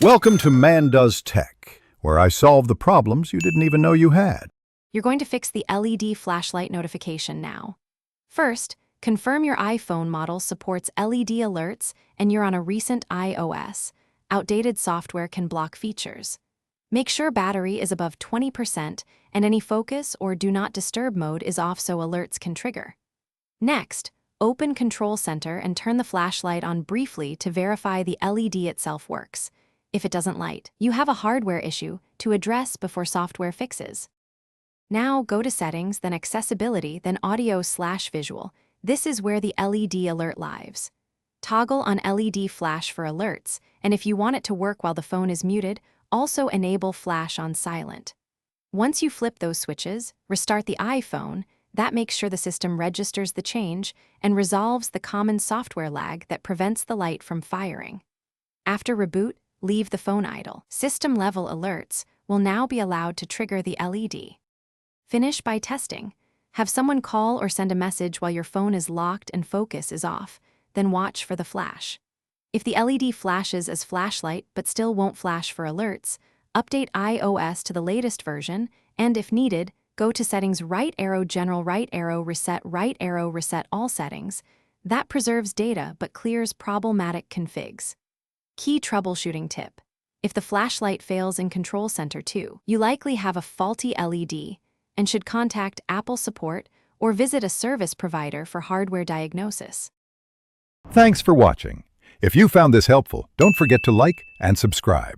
Welcome to Man Does Tech, where I solve the problems you didn't even know you had. You're going to fix the LED flashlight notification now. First, confirm your iPhone model supports LED alerts and you're on a recent iOS. Outdated software can block features. Make sure battery is above 20% and any focus or do not disturb mode is off so alerts can trigger. Next, open Control Center and turn the flashlight on briefly to verify the LED itself works. If it doesn't light, you have a hardware issue to address before software fixes. Now go to Settings, then Accessibility, then Audio/Visual. This is where the LED alert lives. Toggle on LED flash for alerts, and if you want it to work while the phone is muted, also enable flash on silent. Once you flip those switches, restart the iPhone. That makes sure the system registers the change and resolves the common software lag that prevents the light from firing. After reboot, leave the phone idle. System-level alerts will now be allowed to trigger the LED. Finish by testing. Have someone call or send a message while your phone is locked and focus is off, then watch for the flash. If the LED flashes as flashlight but still won't flash for alerts, update iOS to the latest version, and if needed, go to Settings, right arrow General, right arrow reset all settings. That preserves data but clears problematic configs. Key troubleshooting tip. If the flashlight fails in Control Center too, you likely have a faulty LED and should contact Apple support or visit a service provider for hardware diagnosis. Thanks for watching. If you found this helpful, don't forget to like and subscribe.